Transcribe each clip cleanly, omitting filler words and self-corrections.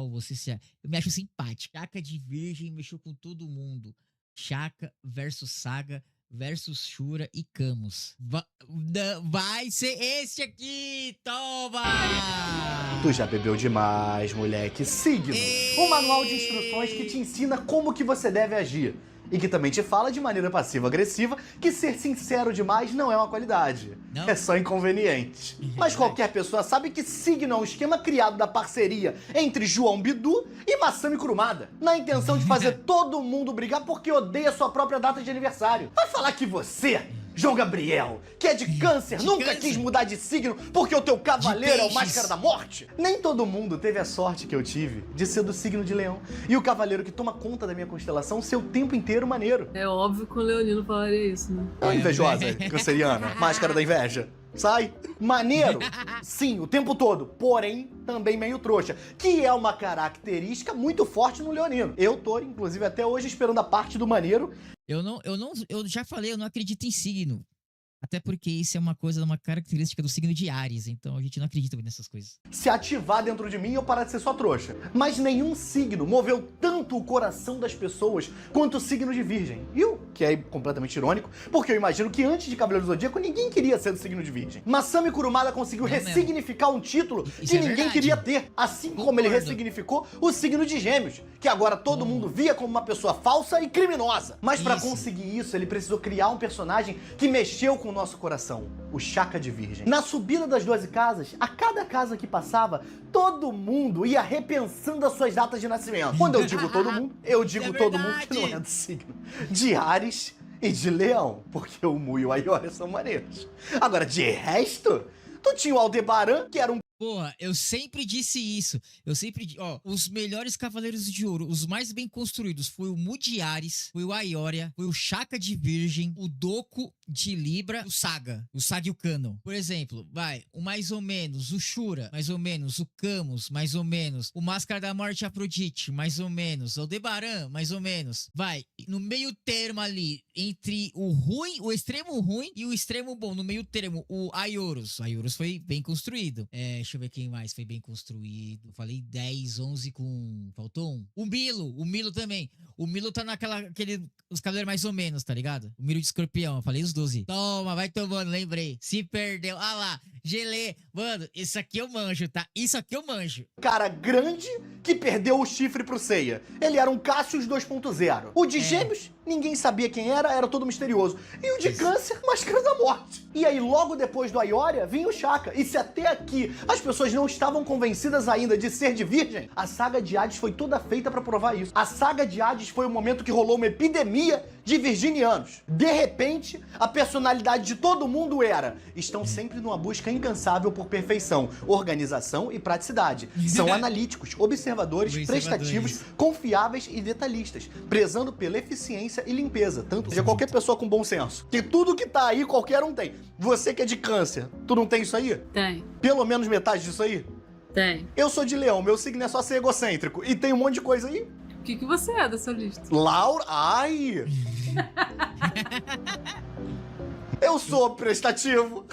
legal, eu me acho simpático. Shaka de virgem mexeu com todo mundo. Shaka versus Saga versus Shura e Camus. Vai ser esse aqui! Toma! Tu já bebeu demais, moleque. Signo. Um manual de instruções que te ensina como que você deve agir. E que também te fala de maneira passiva-agressiva que ser sincero demais não é uma qualidade. Não. É só inconveniente. Mas qualquer pessoa sabe que signo é um esquema criado da parceria entre João Bidu e Masami Kurumada, na intenção de fazer todo mundo brigar porque odeia sua própria data de aniversário. Vai falar que você, João Gabriel, que é de câncer, nunca quis mudar de signo porque o teu cavaleiro é o Máscara da Morte? Nem todo mundo teve a sorte que eu tive de ser do signo de Leão. E o cavaleiro que toma conta da minha constelação ser o tempo inteiro maneiro. É óbvio que o leonino falaria isso, né? Ô, invejosa, canceriana, máscara da inveja. Sai. Maneiro, sim, o tempo todo, porém também meio trouxa, que é uma característica muito forte no leonino. Eu tô, inclusive, até hoje esperando a parte do maneiro. Eu já falei, eu não acredito em signo. Até porque isso é uma característica do signo de Áries, então a gente não acredita muito nessas coisas. Se ativar dentro de mim e eu parar de ser só trouxa. Mas nenhum signo moveu tanto o coração das pessoas quanto o signo de Virgem. E o que é completamente irônico, porque eu imagino que antes de Cavaleiro do Zodíaco ninguém queria ser do signo de Virgem. Masami Kurumada conseguiu ressignificar um título que ninguém queria ter, assim como ele ressignificou o signo de Gêmeos, que agora todo mundo via como uma pessoa falsa e criminosa. Mas para conseguir isso, ele precisou criar um personagem que mexeu com o nosso coração, o Shaka de Virgem. Na subida das 12 casas, a cada casa que passava, todo mundo ia repensando as suas datas de nascimento. Quando eu digo todo mundo, eu digo todo mundo que não é do signo de Áries e de Leão, porque o Mu e o Ayora são maneiros. Agora, de resto, tu tinha o Aldebaran, que era um... Porra, eu sempre disse isso. Os melhores Cavaleiros de Ouro, os mais bem construídos, foi o Mu de Ares, foi o Aioria, foi o Shaka de Virgem, o Doku de Libra, o Saga e o Canon. Por exemplo, o mais ou menos, o Shura, mais ou menos, o Camus, mais ou menos, o Máscara da Morte Afrodite, mais ou menos, o Aldebaran, mais ou menos. No meio termo ali, entre o ruim, o extremo ruim e o extremo bom, no meio termo, o Aioros. O Aioros foi bem construído. Deixa eu ver quem mais foi bem construído. Falei 10, 11 com... Faltou um. O Milo também. O Milo tá os cavaleiros mais ou menos, tá ligado? O Milo de Escorpião, eu falei os 12. Toma, vai tomando, lembrei. Se perdeu. Ah lá, gelê. Mano, isso aqui eu manjo, tá? Isso aqui eu manjo. Cara grande que perdeu o chifre pro Seiya. Ele era um Cassius 2.0. O de Gêmeos, ninguém sabia quem era todo misterioso. E o de Câncer, Máscara da Morte. E aí, logo depois do Aioria, vinha o Shaka. E se até aqui as pessoas não estavam convencidas ainda de ser de Virgem, a saga de Hades foi toda feita pra provar isso. A saga de Hades foi o momento que rolou uma epidemia de virginianos. De repente, a personalidade de todo mundo estão sempre numa busca incansável por perfeição, organização e praticidade. São analíticos, observadores, prestativos, confiáveis e detalhistas, prezando pela eficiência e limpeza, tanto de qualquer pessoa com bom senso. Que tudo que tá aí, qualquer um tem. Você que é de Câncer, tu não tem isso aí? Tem. Pelo menos metade disso aí? Tem. Eu sou de Leão, meu signo é só ser egocêntrico. E tem um monte de coisa aí. O que você é dessa lista? Laura... Ai! Eu sou prestativo.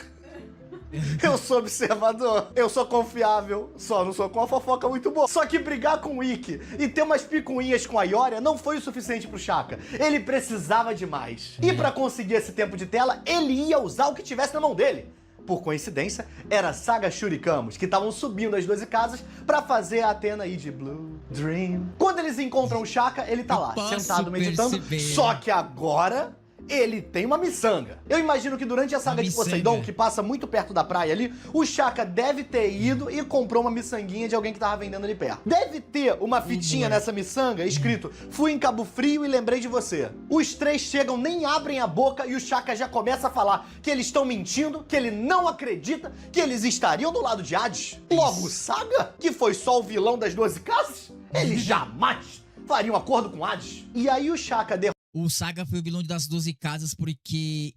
Eu sou observador. Eu sou confiável. Só não sou com uma fofoca muito boa. Só que brigar com o Ikki e ter umas picuinhas com a Aioria não foi o suficiente pro Shaka. Ele precisava de mais. E pra conseguir esse tempo de tela, ele ia usar o que tivesse na mão dele. Por coincidência, era Saga, Shura e Camus, que estavam subindo as 12 casas pra fazer a Athena aí de Blue Dream. Quando eles encontram o Shaka, ele tá lá, sentado meditando. Só que agora... ele tem uma miçanga. Eu imagino que durante a saga de Poseidon, que passa muito perto da praia ali, o Shaka deve ter ido e comprou uma miçanguinha de alguém que tava vendendo ali perto. Deve ter uma fitinha nessa miçanga escrito: fui em Cabo Frio e lembrei de você. Os três chegam, nem abrem a boca e o Shaka já começa a falar que eles estão mentindo, que ele não acredita, que eles estariam do lado de Hades. Logo, o Saga, que foi só o vilão das 12 casas, ele jamais faria um acordo com Hades. E aí o Shaka o Saga foi o vilão das 12 casas porque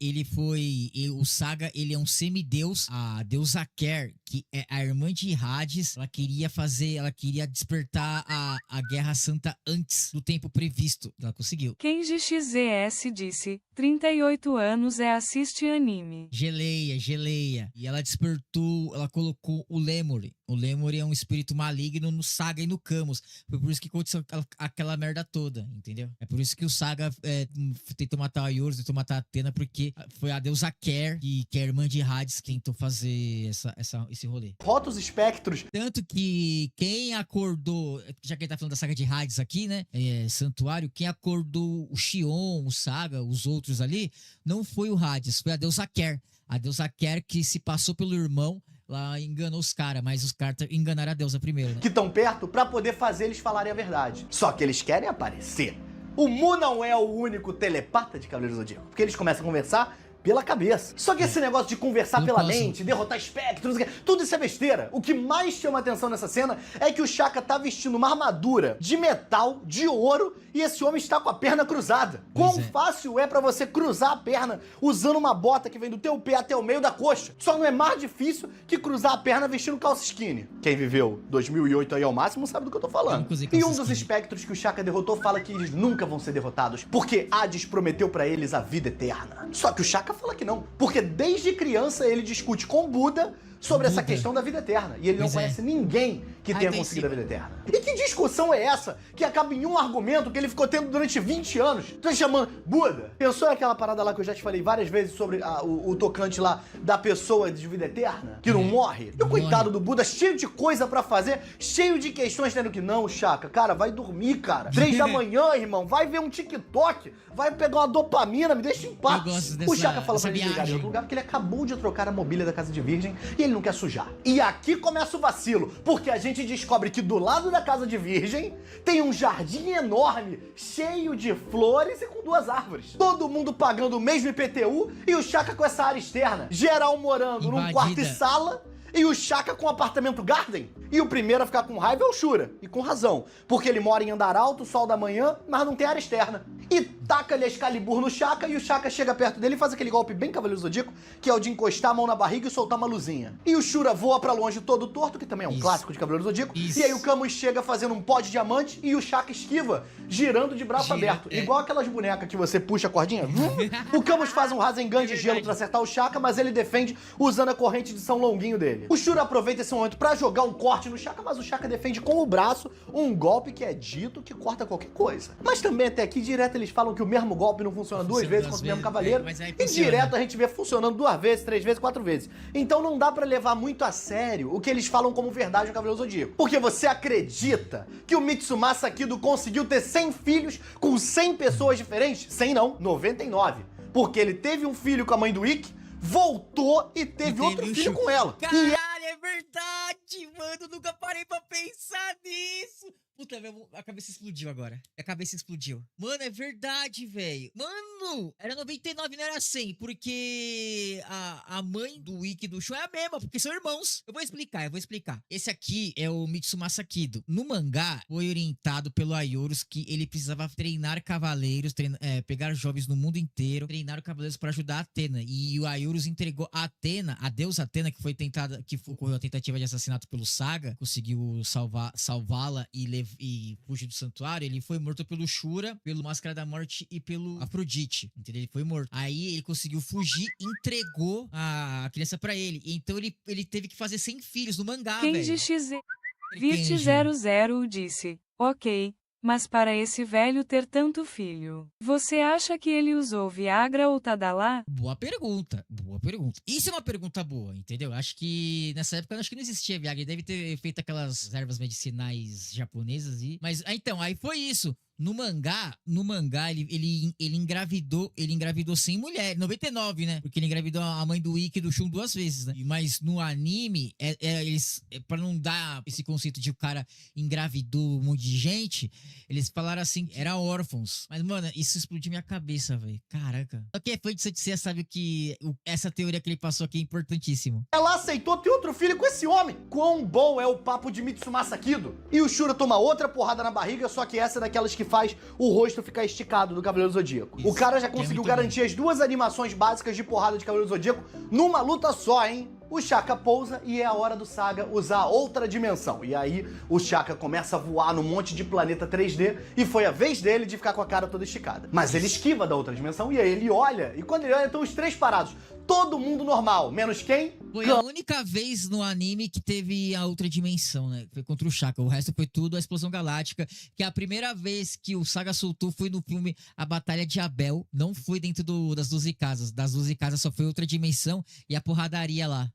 o Saga, ele é um semideus. A deusa Ker, que é a irmã de Hades, ela queria despertar a Guerra Santa antes do tempo previsto. Ela conseguiu. Kenji XZS disse, 38 anos assiste anime. Geleia. E ela despertou, ela colocou o Lemur O Lemur é um espírito maligno no Saga e no Camus. Foi por isso que aconteceu aquela merda toda, entendeu? É por isso que o Saga tentou matar a Ioros, tentou matar a Athena, porque foi a deusa Ker, que é irmã de Hades, que tentou fazer esse rolê. Rota os espectros. Tanto que quem acordou, já que ele tá falando da saga de Hades aqui, né? Santuário, quem acordou o Xion, o Saga, os outros ali, não foi o Hades, foi a deusa Ker. A deusa Ker que se passou pelo irmão, lá enganou os caras, mas os caras enganaram a deusa primeiro, né? Que estão perto pra poder fazer eles falarem a verdade. Só que eles querem aparecer. O Mu não é o único telepata de Cavaleiro do Zodíaco, porque eles começam a conversar pela cabeça. Só que esse negócio de conversar pela mente, derrotar espectros, tudo isso é besteira. O que mais chama atenção nessa cena é que o Shaka tá vestindo uma armadura de metal, de ouro, e esse homem está com a perna cruzada. Quão fácil é pra você cruzar a perna usando uma bota que vem do teu pé até o meio da coxa? Só não é mais difícil que cruzar a perna vestindo calça skinny. Quem viveu 2008 aí ao máximo sabe do que eu tô falando. E um dos espectros que o Shaka derrotou fala que eles nunca vão ser derrotados, porque Hades prometeu pra eles a vida eterna. Só que o Shaka fala que não, porque desde criança ele discute com Buda sobre essa questão da vida eterna. E ele não conhece ninguém que tenha conseguido a vida eterna. E que discussão é essa que acaba em um argumento que ele ficou tendo durante 20 anos? Tá chamando Buda? Pensou naquela parada lá que eu já te falei várias vezes sobre o tocante lá da pessoa de vida eterna? Que não morre? E o coitado do Buda, cheio de coisa pra fazer, cheio de questões, tendo que não, Shaka, cara, vai dormir, cara. 3 da manhã, irmão, vai ver um TikTok, vai pegar uma dopamina, me deixa em paz. O Shaka fala pra ele ligar em outro lugar porque ele acabou de trocar a mobília da casa de virgem e ele não quer sujar. E aqui começa o vacilo, porque a gente descobre que do lado da casa de virgem tem um jardim enorme, cheio de flores e com 2 árvores. Todo mundo pagando o mesmo IPTU e o Shaka com essa área externa. Geral morando num quarto e sala e o Shaka com um apartamento garden. E o primeiro a ficar com raiva é o Shura, e com razão, porque ele mora em andar alto, sol da manhã, mas não tem área externa. E taca-lhe a Excalibur no Shaka, e o Shaka chega perto dele e faz aquele golpe bem Cavaleiro Zodíaco, que é o de encostar a mão na barriga e soltar uma luzinha. E o Shura voa pra longe todo torto, que também é um clássico de Cavaleiro Zodíaco, e aí o Camus chega fazendo um pó de diamante e o Shaka esquiva, girando de braço aberto. Igual aquelas bonecas que você puxa a cordinha. O Camus faz um Rasengan de gelo pra acertar o Shaka, mas ele defende usando a corrente de São Longuinho dele. O Shura aproveita esse momento pra jogar um corte no Shaka, mas o Shaka defende com o braço um golpe que é dito que corta qualquer coisa. Mas também até aqui direto eles falam que o mesmo golpe não funciona 2 vezes contra o mesmo cavaleiro, e direto a gente vê funcionando 2 vezes, 3 vezes, 4 vezes. Então não dá pra levar muito a sério o que eles falam como verdade no Cavaleiro Zodíaco. Porque você acredita que o Mitsumasa Kido conseguiu ter 100 filhos com 100 pessoas diferentes? 100 não, 99. Porque ele teve um filho com a mãe do Ikki, voltou e teve outro filho com ela. Caralho, é verdade, mano. Nunca parei pra pensar nisso. Puta, a cabeça explodiu agora. A cabeça explodiu. Mano, é verdade, velho. Mano, era 99, não era 100. Porque a mãe do Ikki e do Shun é a mesma, porque são irmãos. Eu vou explicar. Esse aqui é o Mitsumasa Kido. No mangá, foi orientado pelo Aioros que ele precisava treinar cavaleiros, pegar jovens no mundo inteiro, treinar cavaleiros pra ajudar a Athena. E o Aioros entregou a Athena, a deusa Athena, que ocorreu a tentativa de assassinato pelo Saga, conseguiu salvá-la e fugir do santuário. Ele foi morto pelo Shura, pelo Máscara da Morte e pelo Afrodite, entendeu? Ele foi morto. Aí ele conseguiu fugir, entregou a criança pra ele. Então ele teve que fazer 100 filhos no mangá, velho. Kenji XZ Virt00 disse, ok, mas para esse velho ter tanto filho, você acha que ele usou Viagra ou Tadalá? Boa pergunta. Isso é uma pergunta boa, entendeu? Acho que nessa época acho que não existia Viagra. Ele deve ter feito aquelas ervas medicinais japonesas mas então, aí foi isso. No mangá, ele engravidou 100 mulheres, 99, né? Porque ele engravidou a mãe do Ikki e do Shun 2 vezes, né? Mas no anime, pra não dar esse conceito de o cara engravidou um monte de gente, eles falaram assim, era órfãos. Mas, mano, isso explodiu minha cabeça, velho. Caraca. Só que foi de você sabe que essa teoria que ele passou aqui é importantíssimo. Ela aceitou ter outro filho com esse homem. Quão bom é o papo de Mitsumasa Kido. E o Shura toma outra porrada na barriga, só que essa é daquelas que faz o rosto ficar esticado do Cavaleiro Zodíaco. Isso, o cara já conseguiu garantir as 2 animações básicas de porrada de Cavaleiro Zodíaco numa luta só, hein? o Shaka pousa e é a hora do Saga usar outra dimensão. E aí o Shaka começa a voar num monte de planeta 3D e foi a vez dele de ficar com a cara toda esticada. Mas ele esquiva da outra dimensão e aí ele olha, e quando ele olha estão os três parados. Todo mundo normal, menos quem? Foi a única vez no anime que teve a outra dimensão, né? Foi contra o Shaka. O resto foi tudo a Explosão Galáctica. Que a primeira vez que o Saga soltou foi no filme A Batalha de Abel. Não foi dentro das 12 casas. Das 12 casas só foi outra dimensão e a porradaria lá.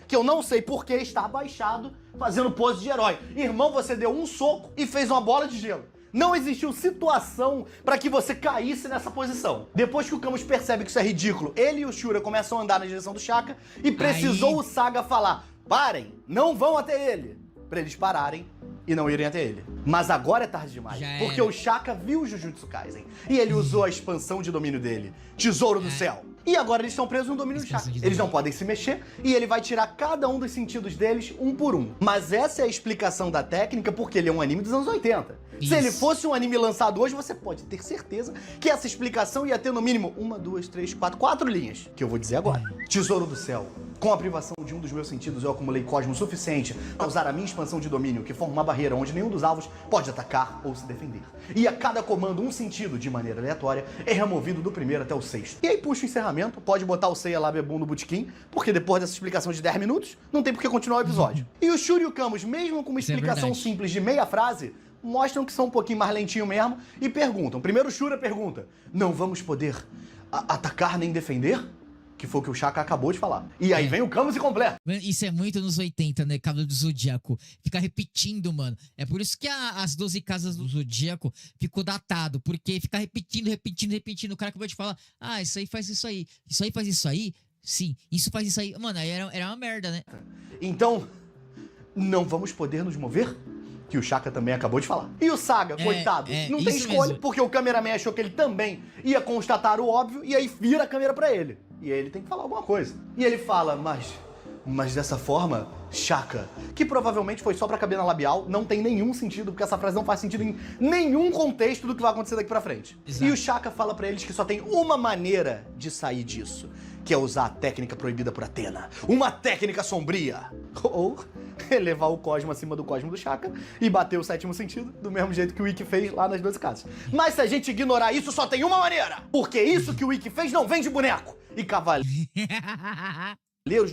Que eu não sei por que está abaixado fazendo pose de herói. Irmão, você deu um soco e fez uma bola de gelo. Não existiu situação para que você caísse nessa posição. Depois que o Camus percebe que isso é ridículo, ele e o Shura começam a andar na direção do Shaka e precisou o Saga falar: parem, não vão até ele. Pra eles pararem e não irem até ele. Mas agora é tarde demais, porque o Shaka viu o Jujutsu Kaisen e ele usou a expansão de domínio dele, Tesouro do Céu. E agora eles estão presos no domínio do Shaka. Eles não podem se mexer e ele vai tirar cada um dos sentidos deles um por um. Mas essa é a explicação da técnica porque ele é um anime dos anos 80. Isso. Se ele fosse um anime lançado hoje, você pode ter certeza que essa explicação ia ter no mínimo 1, 2, 3, 4 linhas, que eu vou dizer agora. Tesouro do Céu. Com a privação de um dos meus sentidos, eu acumulei cosmo suficiente para usar a minha expansão de domínio, que forma uma barreira onde nenhum dos alvos pode atacar ou se defender. E a cada comando, um sentido, de maneira aleatória, é removido do primeiro até o sexto. E aí puxa o encerramento, pode botar o Seiya lá bebum no botequim, porque depois dessa explicação de 10 minutos, não tem por que continuar o episódio. E o Shuri e o Camus, mesmo com uma explicação simples de meia frase, mostram que são um pouquinho mais lentinho mesmo e perguntam. Primeiro o Shura pergunta: não vamos poder atacar nem defender? Que foi o que o Shaka acabou de falar. E aí vem o Camus e completa. Isso é muito nos 80, né? Cavaleiro do Zodíaco. Fica repetindo, mano. É por isso que as 12 casas do Zodíaco ficou datado. Porque fica repetindo. O cara acabou de falar: ah, isso aí faz isso aí. Isso aí faz isso aí. Sim, isso faz isso aí. Mano, aí era uma merda, né? Então, não vamos poder nos mover? Que o Shaka também acabou de falar. E o Saga, coitado, não tem escolha, mesmo. Porque o cameraman achou que ele também ia constatar o óbvio e aí vira a câmera pra ele. E aí ele tem que falar alguma coisa. E ele fala: mas dessa forma, Shaka, que provavelmente foi só pra caber na labial, não tem nenhum sentido, porque essa frase não faz sentido em nenhum contexto do que vai acontecer daqui pra frente. Exato. E o Shaka fala pra eles que só tem uma maneira de sair disso, que é usar a técnica proibida por Athena. Uma técnica sombria. Ou elevar o cosmo acima do cosmo do Shaka e bater o sétimo sentido, do mesmo jeito que o Ikki fez lá nas 12 casas. Mas se a gente ignorar isso, só tem uma maneira. Porque isso que o Ikki fez não vem de boneco. E Cavaleiros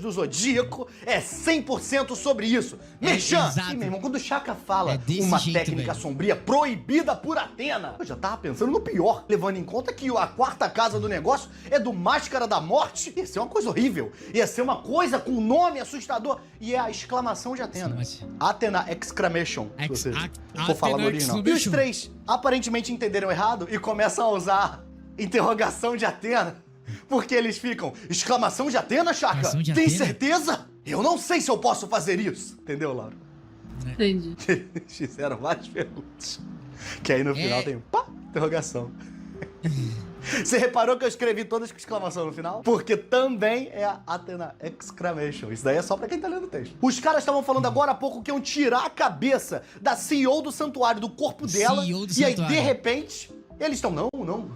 do Zodíaco é 100% sobre isso. Merchan! E, meu irmão, quando o Shaka fala uma técnica sombria proibida por Athena, eu já tava pensando no pior, levando em conta que a quarta casa do negócio é do Máscara da Morte. Ia ser uma coisa horrível. Ia ser uma coisa com nome assustador. E é a exclamação de Athena. Athena Exclamation, se você for falar no original. E os três aparentemente entenderam errado e começam a usar interrogação de Athena. Porque eles ficam: exclamação de Athena, Shaka? Tem certeza? Eu não sei se eu posso fazer isso. Entendeu, Laura? Entendi. Fizeram várias perguntas. Que aí no final tem pá, interrogação. Você reparou que eu escrevi todas com exclamação no final? Porque também é a Athena Exclamation. Isso daí é só pra quem tá lendo o texto. Os caras estavam falando agora há pouco que iam tirar a cabeça da CEO do santuário do corpo dela. E aí, de repente, eles estão: não.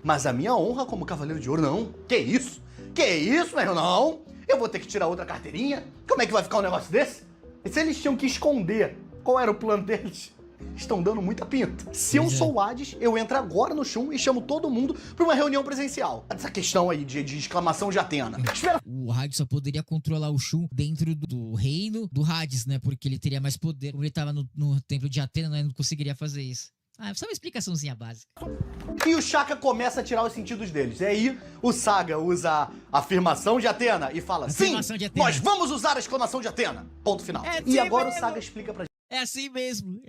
Mas a minha honra como Cavaleiro de Ouro, não. Que isso, meu irmão? Não. Eu vou ter que tirar outra carteirinha? Como é que vai ficar um negócio desse? E se eles tinham que esconder qual era o plano deles? Estão dando muita pinta. Se eu sou o Hades, eu entro agora no Shun e chamo todo mundo pra uma reunião presencial. Essa questão aí de exclamação de Athena. O Hades só poderia controlar o Shun dentro do reino do Hades, né? Porque ele teria mais poder. Como ele tava no templo de Athena, né? Ele não conseguiria fazer isso. Só uma explicaçãozinha básica. E o Shaka começa a tirar os sentidos deles. E aí, o Saga usa a afirmação de Athena e fala: sim, nós vamos usar a exclamação de Athena. Ponto final. E agora o Saga explica pra gente. É assim mesmo.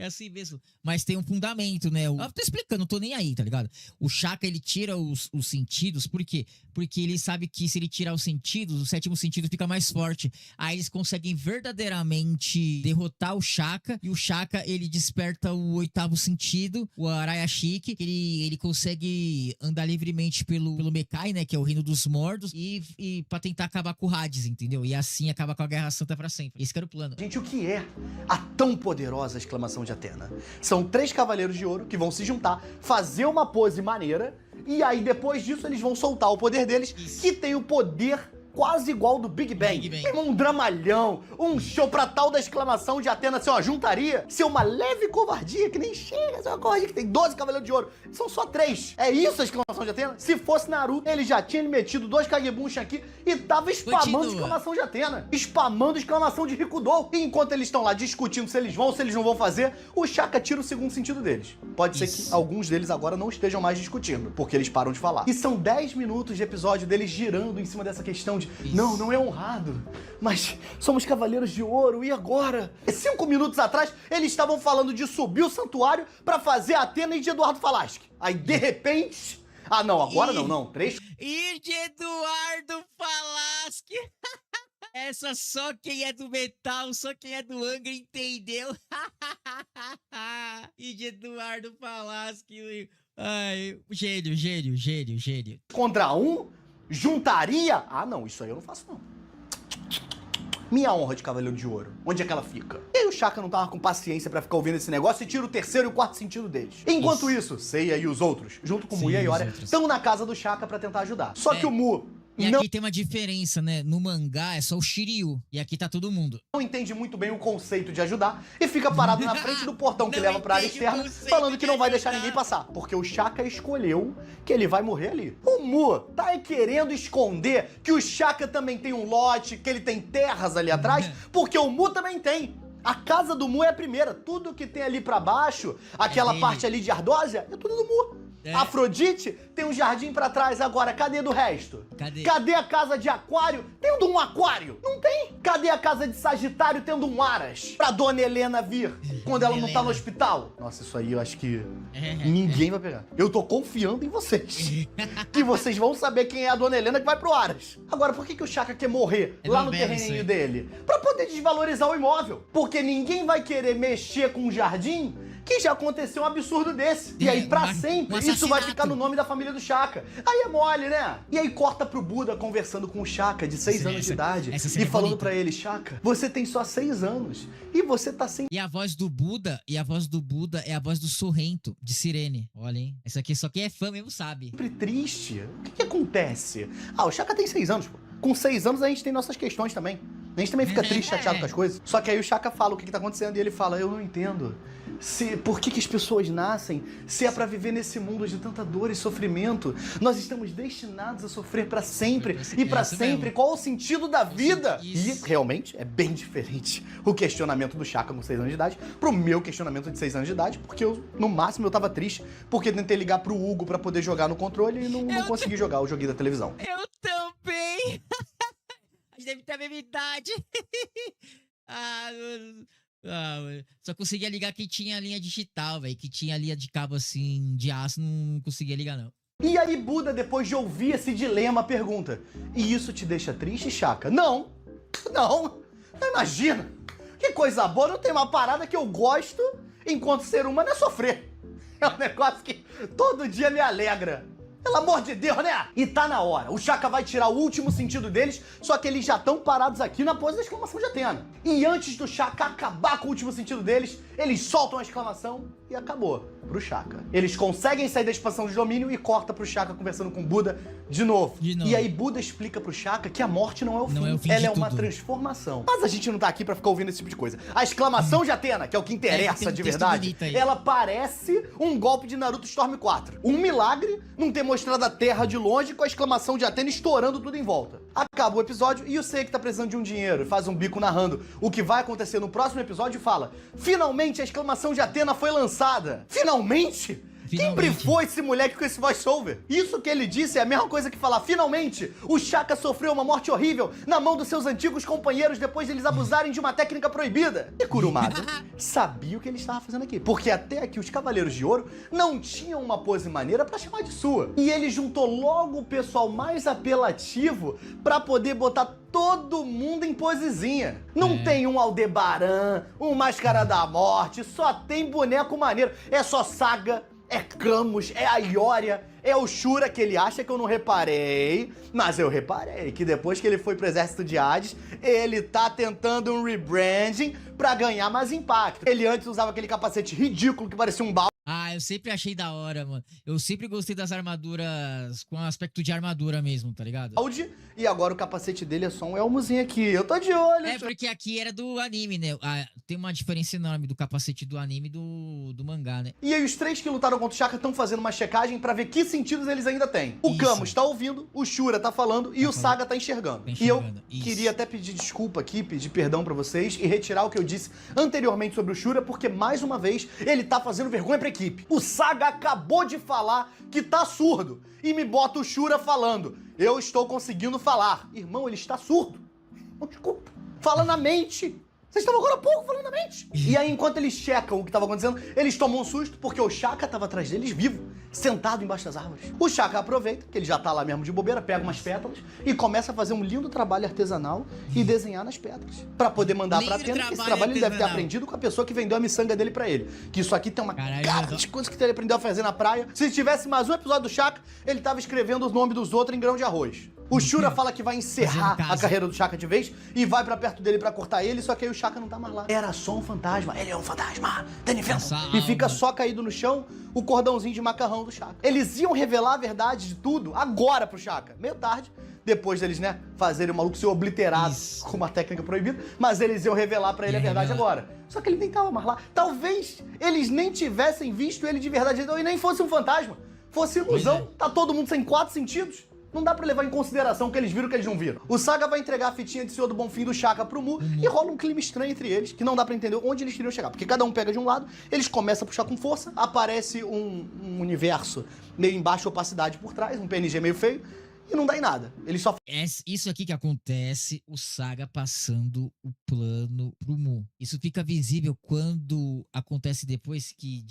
Mas tem um fundamento, né? Eu tô explicando, não tô nem aí, tá ligado? O Shaka, ele tira os sentidos, por quê? Porque ele sabe que se ele tirar os sentidos, o sétimo sentido fica mais forte. Aí eles conseguem verdadeiramente derrotar o Shaka, e o Shaka, ele desperta o oitavo sentido, o Arayashiki, ele consegue andar livremente pelo Mekai, né? Que é o reino dos mortos, e pra tentar acabar com o Hades, entendeu? E assim acabar com a Guerra Santa pra sempre. Esse que era o plano. Gente, o que é a tão poderosa exclamação de Athena? São 3 cavaleiros de ouro que vão se juntar, fazer uma pose maneira, e aí depois disso eles vão soltar o poder deles, que tem o poder quase igual ao do Big Bang. Big Bang. Meu irmão, um dramalhão, um show pra tal da exclamação de Atena ser uma juntaria, ser uma leve covardia que nem chega, ser uma covardia que tem 12 Cavaleiros de Ouro. São só 3. É isso a exclamação de Atena? Se fosse Naruto, ele já tinha metido 2 Kagebunshin aqui e tava spamando Continua. exclamação de Atena. Spamando exclamação de Rikudou. E enquanto eles estão lá discutindo se eles vão ou se eles não vão fazer, o Shaka tira o segundo sentido deles. Pode ser que alguns deles agora não estejam mais discutindo, porque eles param de falar. E são 10 minutos de episódio deles girando em cima dessa questão de não é honrado, mas somos Cavaleiros de Ouro, e agora? 5 minutos atrás, eles estavam falando de subir o santuário pra fazer a Atena e de Eduardo Falaschi. Aí, de repente... Ah, não, agora não. 3... E de Eduardo Falaschi. Essa só quem é do metal, só quem é do Angra entendeu. E de Eduardo Falaschi. Ai, gênio. Contra um, juntaria... Ah, não, isso aí eu não faço, não. Minha honra de Cavaleiro de Ouro, onde é que ela fica? E aí o Shaka não tava com paciência pra ficar ouvindo esse negócio e tira o terceiro e o quarto sentido deles. Enquanto isso, Seiya e os outros, junto com o Mu e a Ioria, estão na casa do Shaka pra tentar ajudar. Só que o Mu... E não aqui tem uma diferença, né? No mangá é só o Shiryu. E aqui tá todo mundo. Não entende muito bem o conceito de ajudar e fica parado na frente do portão que leva pra área externa, falando que não vai deixar ninguém passar, porque o Shaka escolheu que ele vai morrer ali. O Mu tá aí querendo esconder que o Shaka também tem um lote, que ele tem terras ali atrás, porque o Mu também tem. A casa do Mu é a primeira. Tudo que tem ali pra baixo, aquela parte ali de Ardósia, é tudo do Mu. Afrodite tem um jardim pra trás agora. Cadê do resto? Cadê a casa de Aquário tendo um aquário? Não tem. Cadê a casa de Sagitário tendo um Aras? Pra Dona Helena vir quando ela não tá no hospital? Nossa, isso aí eu acho que ninguém vai pegar. Eu tô confiando em vocês. Que vocês vão saber quem é a Dona Helena que vai pro Aras. Agora, por que o Shaka quer morrer lá no terreninho dele? Pra poder desvalorizar o imóvel. Porque ninguém vai querer mexer com um jardim que já aconteceu um absurdo desse. E aí, pra sempre, isso vai ficar no nome da família do Shaka. Aí é mole, né? E aí corta pro Buda conversando com o Shaka, de 6 anos de idade, e falando pra ele, Shaka, você tem só 6 anos, e você tá sem... E a voz do Buda é a voz do Sorrento, de Sirene. Olha, hein? Isso aqui só quem é fã mesmo sabe. Sempre triste. O que acontece? Ah, o Shaka tem 6 anos, pô. Com 6 anos a gente tem nossas questões também. A gente também fica triste, chateado com as coisas. Só que aí o Shaka fala o que tá acontecendo e ele fala, eu não entendo. Por que as pessoas nascem se é pra viver nesse mundo de tanta dor e sofrimento? Nós estamos destinados a sofrer pra sempre e pra sempre. Mesmo. Qual o sentido da vida? E realmente é bem diferente o questionamento do Shaka com 6 anos de idade pro meu questionamento de 6 anos de idade, porque eu, no máximo, eu tava triste porque tentei ligar pro Hugo pra poder jogar no controle e não consegui jogar o joguinho da televisão. Eu também! A gente deve ter a mesma idade. Só conseguia ligar quem tinha linha digital, velho. Que tinha linha de cabo assim, de aço, não conseguia ligar, não. E aí Buda, depois de ouvir esse dilema, pergunta, e isso te deixa triste, Shaka? Não, imagina. Que coisa boa, não tem uma parada que eu gosto enquanto ser humano é sofrer. É um negócio que todo dia me alegra. Pelo amor de Deus, né? E tá na hora. O Shaka vai tirar o último sentido deles, só que eles já estão parados aqui na pose da exclamação de Atena. E antes do Shaka acabar com o último sentido deles, eles soltam a exclamação e acabou pro Shaka. Eles conseguem sair da expansão de domínio e corta pro Shaka conversando com Buda de novo. E aí Buda explica pro Shaka que a morte não é o fim. Ela é uma transformação. Mas a gente não tá aqui pra ficar ouvindo esse tipo de coisa. A exclamação de Atena, que é o que interessa de verdade, ela parece um golpe de Naruto Storm 4. Um milagre não ter mostrado a terra de longe com a exclamação de Atena estourando tudo em volta. Acaba o episódio e o Seiya que tá precisando de um dinheiro faz um bico narrando o que vai acontecer no próximo episódio e fala, finalmente a exclamação de Atena foi lançada. Finalmente? Quem brifou esse moleque com esse voice-over? Isso que ele disse é a mesma coisa que falar, finalmente, o Shaka sofreu uma morte horrível na mão dos seus antigos companheiros depois de eles abusarem de uma técnica proibida. E Kurumada sabia o que ele estava fazendo aqui, porque até aqui os Cavaleiros de Ouro não tinham uma pose maneira pra chamar de sua. E ele juntou logo o pessoal mais apelativo pra poder botar todo mundo em posezinha. Não tem um Aldebaran, um Máscara da Morte, só tem boneco maneiro. É só Saga, é Camus, é a Ioria, é o Shura, que ele acha que eu não reparei, mas eu reparei que depois que ele foi pro exército de Hades, ele tá tentando um rebranding pra ganhar mais impacto. Ele antes usava aquele capacete ridículo que parecia um balde, Ah, eu sempre achei da hora, mano. Eu sempre gostei das armaduras com aspecto de armadura mesmo, tá ligado? E agora o capacete dele é só um elmozinho aqui. Eu tô de olho. É, porque aqui era do anime, né? Ah, tem uma diferença enorme do capacete do anime e do mangá, né? E aí os três que lutaram contra o Shaka estão fazendo uma checagem pra ver que sentidos eles ainda têm. O Camus tá ouvindo, o Shura tá falando e o Saga tá enxergando. E eu queria até pedir desculpa aqui, pedir perdão pra vocês e retirar o que eu disse anteriormente sobre o Shura, porque mais uma vez ele tá fazendo vergonha pra equipe. O Saga acabou de falar que tá surdo e me bota o Shura falando: eu estou conseguindo falar. Irmão, ele está surdo. Desculpa. Fala na mente. Vocês estavam agora há pouco falando na mente. E aí, enquanto eles checam o que estava acontecendo, eles tomam um susto porque o Shaka estava atrás deles vivo, sentado embaixo das árvores. O Shaka aproveita, que ele já tá lá mesmo de bobeira, pega umas pétalas e começa a fazer um lindo trabalho artesanal e desenhar nas pedras. Pra poder mandar pra Atena, que esse trabalho ele deve ter aprendido com a pessoa que vendeu a miçanga dele pra ele. Que isso aqui tem uma cara de coisas que ele aprendeu a fazer na praia. Se tivesse mais um episódio do Shaka, ele tava escrevendo os nomes dos outros em grão de arroz. O Shura fala que vai encerrar a carreira do Shaka de vez e vai pra perto dele pra cortar ele, só que aí o Shaka não tá mais lá. Era só um fantasma. Ele é um fantasma. E fica só caído no chão o cordãozinho de macarrão do Shaka. Eles iam revelar a verdade de tudo agora pro Shaka. Meio tarde, depois deles, né, fazerem o maluco ser obliterado com uma técnica proibida, mas eles iam revelar pra ele a verdade agora. Só que ele nem tava mais lá. Talvez eles nem tivessem visto ele de verdade e nem fosse um fantasma. Fosse ilusão. Tá todo mundo sem 4 sentidos. Não dá pra levar em consideração o que eles viram e o que eles não viram. O Saga vai entregar a fitinha de Senhor do Bonfim do Shaka pro Mu e rola um clima estranho entre eles, que não dá pra entender onde eles queriam chegar. Porque cada um pega de um lado, eles começam a puxar com força, aparece um universo meio em baixa opacidade por trás, um PNG meio feio, e não dá em nada. Ele só... Isso aqui que acontece, o Saga passando o plano pro Mu. Isso fica visível quando acontece depois que,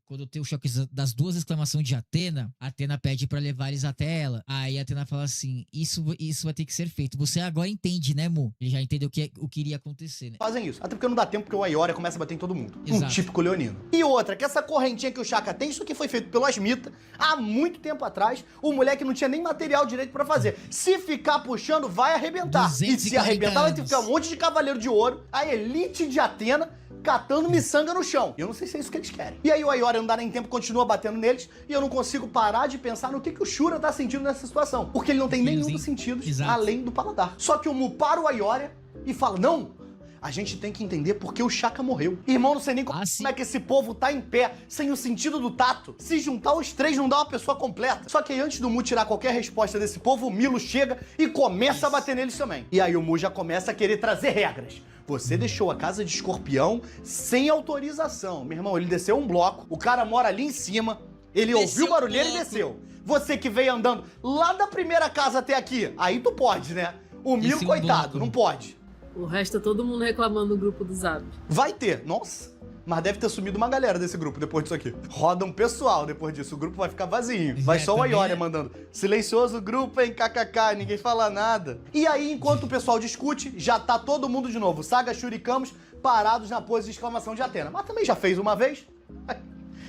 quando tem o choque das 2 exclamações de Atena, a Atena pede pra levar eles até ela. Aí a Atena fala assim, isso vai ter que ser feito. Você agora entende, né, Mu? Ele já entendeu o que iria acontecer, né? Fazem isso. Até porque não dá tempo, porque o Aioria começa a bater em todo mundo. Exato. Um típico leonino. E outra, que essa correntinha que o Shaka tem, isso aqui foi feito pelo Asmita há muito tempo atrás. O moleque não tinha nem material direito pra fazer. Se ficar puxando, vai arrebentar. E se arrebentar, vai ter que ficar um monte de cavaleiro de ouro, a elite de Atena, catando miçanga no chão. Eu não sei se é isso que eles querem. E aí o Aioria não dá nem tempo, continua batendo neles, e eu não consigo parar de pensar no que o Shura tá sentindo nessa situação. Porque ele não tem nenhum dos sentidos além do paladar. Só que o Mu para o Aioria e fala, não, a gente tem que entender por que o Shaka morreu. Irmão, não sei nem como é que esse povo tá em pé, sem o sentido do tato. Se juntar os três não dá uma pessoa completa. Só que aí, antes do Mu tirar qualquer resposta desse povo, o Milo chega e começa a bater neles também. E aí o Mu já começa a querer trazer regras. Você deixou a casa de Escorpião sem autorização. Meu irmão, ele desceu um bloco, o cara mora ali em cima, ele ouviu o barulheiro e desceu. Você que veio andando lá da primeira casa até aqui, aí tu pode, né? O Milo, coitado, não pode. O resto é todo mundo reclamando no grupo do Zap. Vai ter, nossa. Mas deve ter sumido uma galera desse grupo depois disso aqui. Roda um pessoal depois disso, o grupo vai ficar vazio. Vai só o Aioria mandando, silencioso grupo, hein, kkk, ninguém fala nada. E aí, enquanto o pessoal discute, já tá todo mundo de novo, Saga, Shura e Camus, parados na pose de exclamação de Atena. Mas também já fez uma vez.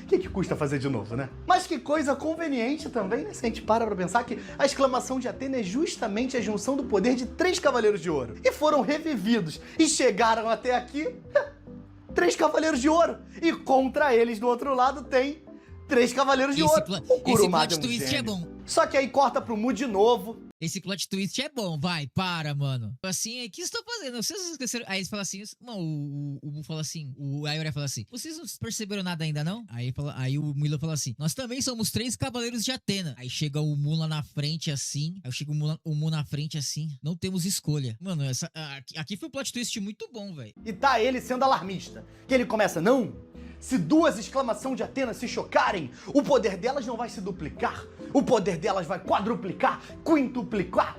O que custa fazer de novo, né? Mas que coisa conveniente também, né? Se a gente para pra pensar que a exclamação de Atena é justamente a junção do poder de 3 Cavaleiros de Ouro. E foram revividos e chegaram até aqui 3 Cavaleiros de Ouro. E contra eles, do outro lado, tem 3 Cavaleiros de Ouro. O Kurumada esse plot twist é bom. Só que aí corta pro Mu de novo. Esse plot twist é bom, vai, para, mano. Assim, o que vocês estão fazendo? Vocês esqueceram. Aí eles falam assim, não, o Mu fala assim, o Aioria fala assim, vocês não perceberam nada ainda, não? Aí o Milo fala assim, nós também somos 3 Cavaleiros de Atena. Aí chega o Mu lá na frente, assim, aí chega o Mu na frente, assim, não temos escolha. Mano, aqui foi um plot twist muito bom, velho. E tá ele sendo alarmista, que ele começa, não... Se 2 exclamações de Atena se chocarem, o poder delas não vai se duplicar. O poder delas vai quadruplicar, quintuplicar.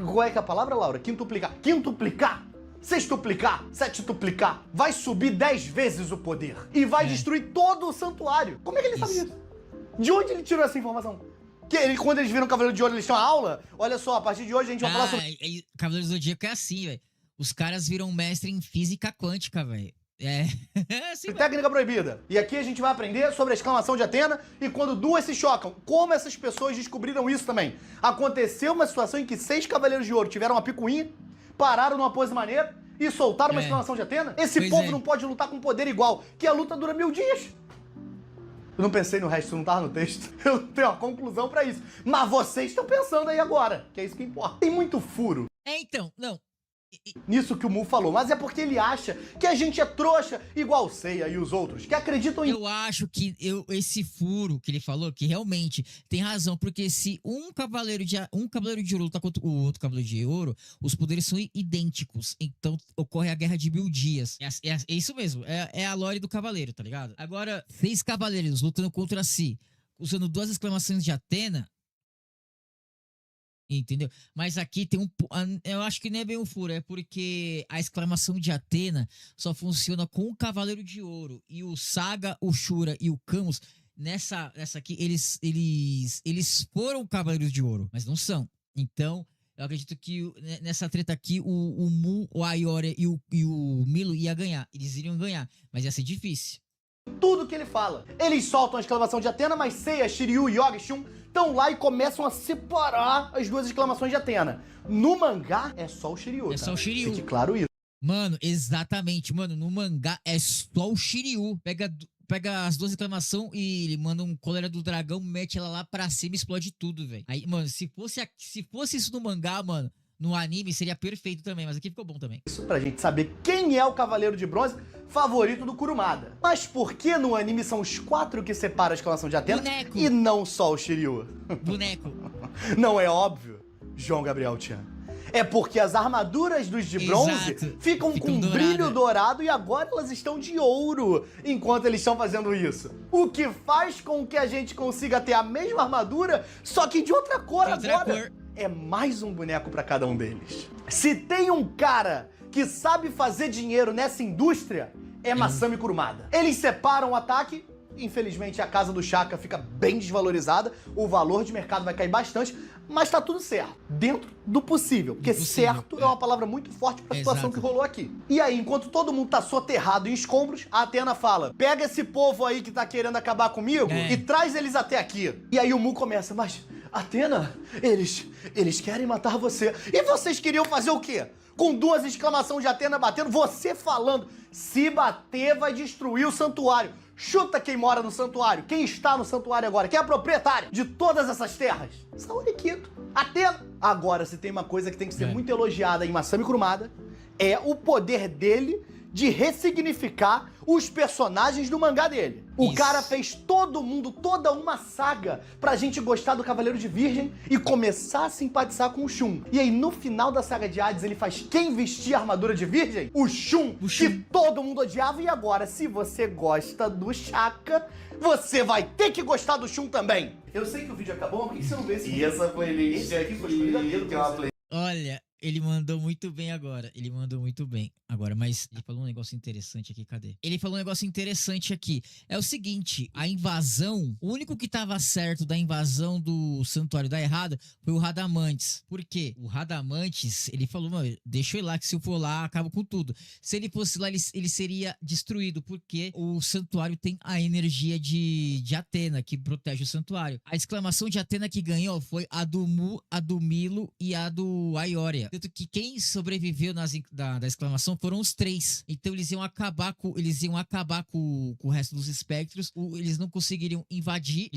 Qual é que é a palavra, Laura? Quintuplicar. Quintuplicar, sextuplicar, setetuplicar. Vai subir 10 vezes o poder. E vai destruir todo o santuário. Como é que ele sabe disso? De onde ele tirou essa informação? Quando eles viram o Cavaleiro de Ouro, eles tinham uma aula? Olha só, a partir de hoje a gente vai falar sobre... Cavaleiro do Zodíaco é assim, velho. Os caras viram mestre em física quântica, velho. Assim, técnica proibida. E aqui a gente vai aprender sobre a exclamação de Atena e quando 2 se chocam. Como essas pessoas descobriram isso também? Aconteceu uma situação em que 6 Cavaleiros de Ouro tiveram uma picuinha, pararam numa pose maneira e soltaram uma exclamação de Atena? Esse povo não pode lutar com poder igual, que a luta dura 1000 dias. Eu não pensei no resto, não tava no texto. Eu tenho uma conclusão pra isso. Mas vocês estão pensando aí agora, que é isso que importa. Tem muito furo Então, não. nisso que o Mu falou, mas é porque ele acha que a gente é trouxa igual o Seiya e os outros, que acreditam em... Eu acho que esse furo que ele falou, que realmente tem razão, porque se um cavaleiro de ouro lutar contra o outro cavaleiro de ouro, os poderes são idênticos. Então ocorre a guerra de 1000 dias. É isso mesmo, é a lore do cavaleiro, tá ligado? Agora, 6 cavaleiros lutando contra si, usando 2 exclamações de Atena. Entendeu? Mas aqui tem eu acho que nem é bem um furo, é porque a exclamação de Atena só funciona com o Cavaleiro de Ouro. E o Saga, o Shura e o Camus, nessa aqui, eles foram Cavaleiros de Ouro, mas não são. Então, eu acredito que nessa treta aqui, o Mu, o Aioria e o Milo ia ganhar. Eles iriam ganhar, mas ia ser difícil. tudo que ele fala. Eles soltam a exclamação de Atena, mas Seiya, Shiryu, Yoga e Shun estão lá e começam a separar as 2 exclamações de Atena. No mangá, é só o Shiryu, É só o Shiryu. Fique claro isso. Mano, exatamente. Mano, no mangá é só o Shiryu. Pega as 2 exclamações e ele manda um cólera do dragão, mete ela lá pra cima e explode tudo, velho. Aí, mano, se fosse isso no mangá, mano, no anime seria perfeito também, mas aqui ficou bom também. Isso pra gente saber quem é o Cavaleiro de Bronze favorito do Kurumada. Mas por que no anime são os 4 que separam a exclamação de Atena Boneco. e não só o Shiryu? Boneco. Não é óbvio, João Gabriel Chan. É porque as armaduras dos de bronze ficam com brilho dourado e agora elas estão de ouro enquanto eles estão fazendo isso. O que faz com que a gente consiga ter a mesma armadura, só que de outra cor agora. É mais um boneco pra cada um deles. Se tem um cara que sabe fazer dinheiro nessa indústria, é Masami Kurumada. Eles separam o ataque. Infelizmente a casa do Shaka fica bem desvalorizada, o valor de mercado vai cair bastante, mas tá tudo certo, dentro do possível, porque certo é uma palavra muito forte pra situação que rolou aqui. E aí, enquanto todo mundo tá soterrado em escombros, a Atena fala, pega esse povo aí que tá querendo acabar comigo e traz eles até aqui. E aí o Mu começa, mas Atena, eles querem matar você. E vocês queriam fazer o quê? Com 2 exclamações de Atena batendo, você falando, se bater vai destruir o santuário. Chuta quem mora no santuário, quem está no santuário agora, quem é proprietário de todas essas terras. Saori Kito, Atena. Agora, se tem uma coisa que tem que ser muito elogiada em Masami Kurumada, é o poder dele de ressignificar os personagens do mangá dele. O cara fez todo mundo, toda uma saga pra gente gostar do Cavaleiro de Virgem e começar a simpatizar com o Shun. E aí, no final da saga de Hades, ele faz quem vestir a armadura de Virgem? O Shun, que todo mundo odiava. E agora, se você gosta do Shaka, você vai ter que gostar do Shun também. Eu sei que o vídeo acabou, mas por que você não vê esse vídeo? Essa playlist Esse aqui foi verdadeiro, tem uma playlist. Olha, ele mandou muito bem agora. Ele mandou muito bem agora, mas ele falou um negócio interessante aqui, cadê? Ele falou um negócio interessante aqui. É o seguinte, a invasão, o único que tava certo da invasão do santuário da errada foi o Radamantes. Por quê? O Radamantes, ele falou, mano, deixa eu ir lá que se eu for lá, acabo com tudo. Se ele fosse lá, ele seria destruído, porque o santuário tem a energia de Atena, que protege o santuário. A exclamação de Atena que ganhou foi a do Mu, a do Milo e a do Aioria. Tanto que quem sobreviveu da exclamação foram os 3. Então eles iam acabar com o resto dos espectros. Eles não conseguiriam invadir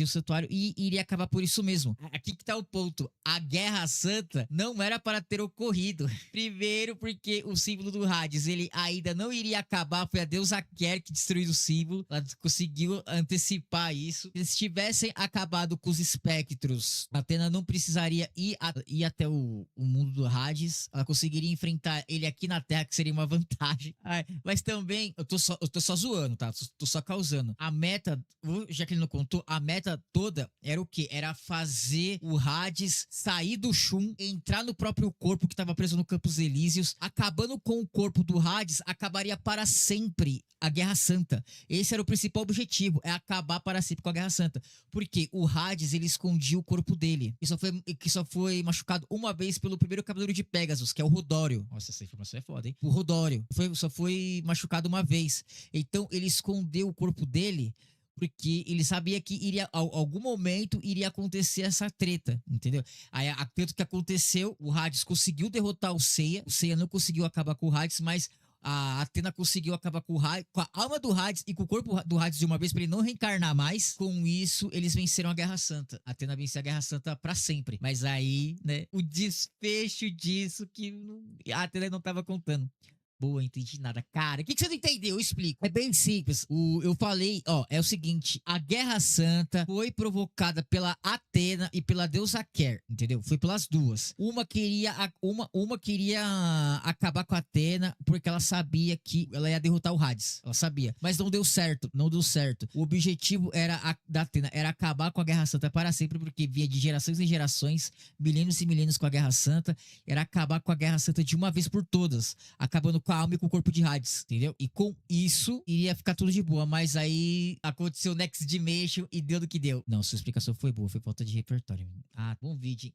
o santuário e iria acabar por isso mesmo. Aqui que tá o ponto. A Guerra Santa não era para ter ocorrido. Primeiro porque o símbolo do Hades, ele ainda não iria acabar. Foi a deusa Ker que destruiu o símbolo. Ela conseguiu antecipar isso. Se eles tivessem acabado com os espectros, a Atena não precisaria ir até o mundo do Hades. Ela conseguiria enfrentar ele aqui na Terra, que seria uma vantagem. Mas também, eu tô só zoando, tá? Tô só causando. A meta, já que ele não contou, a meta toda era o quê? Era fazer o Hades sair do Shun, entrar no próprio corpo que tava preso no Campos Elíseos. Acabando com o corpo do Hades, acabaria para sempre a Guerra Santa. Esse era o principal objetivo, é acabar para sempre com a Guerra Santa. Porque o Hades, ele escondia o corpo dele. Que só foi machucado uma vez pelo primeiro Cavaleiro de Pégasus, que é o Rodório. Nossa, essa informação é foda, hein? O Rodório. Só foi machucado uma vez. Então, ele escondeu o corpo dele porque ele sabia que algum momento iria acontecer essa treta, entendeu? Aí, tanto que aconteceu, o Hades conseguiu derrotar o Seiya não conseguiu acabar com o Hades, mas a Athena conseguiu acabar com a alma do Hades e com o corpo do Hades de uma vez pra ele não reencarnar mais. Com isso, eles venceram a Guerra Santa. A Athena venceu a Guerra Santa pra sempre. Mas aí, né, o desfecho disso que a Athena não tava contando. Boa, entendi nada. Cara, o que você não entendeu? Eu explico. É bem simples. Eu falei, ó, é o seguinte: a Guerra Santa foi provocada pela Atena e pela deusa Ker, entendeu? Foi pelas duas. Uma queria acabar com a Atena porque ela sabia que ela ia derrotar o Hades. Ela sabia. Mas não deu certo. Não deu certo. O objetivo da Atena era acabar com a Guerra Santa para sempre, porque via de gerações em gerações, milênios e milênios com a Guerra Santa. Era acabar com a Guerra Santa de uma vez por todas, acabando com a alma e com o corpo de Hades, entendeu? E com isso, iria ficar tudo de boa, mas aí aconteceu o Next Dimension e deu do que deu. Não, sua explicação foi boa, foi falta de repertório. Ah, bom vídeo, hein?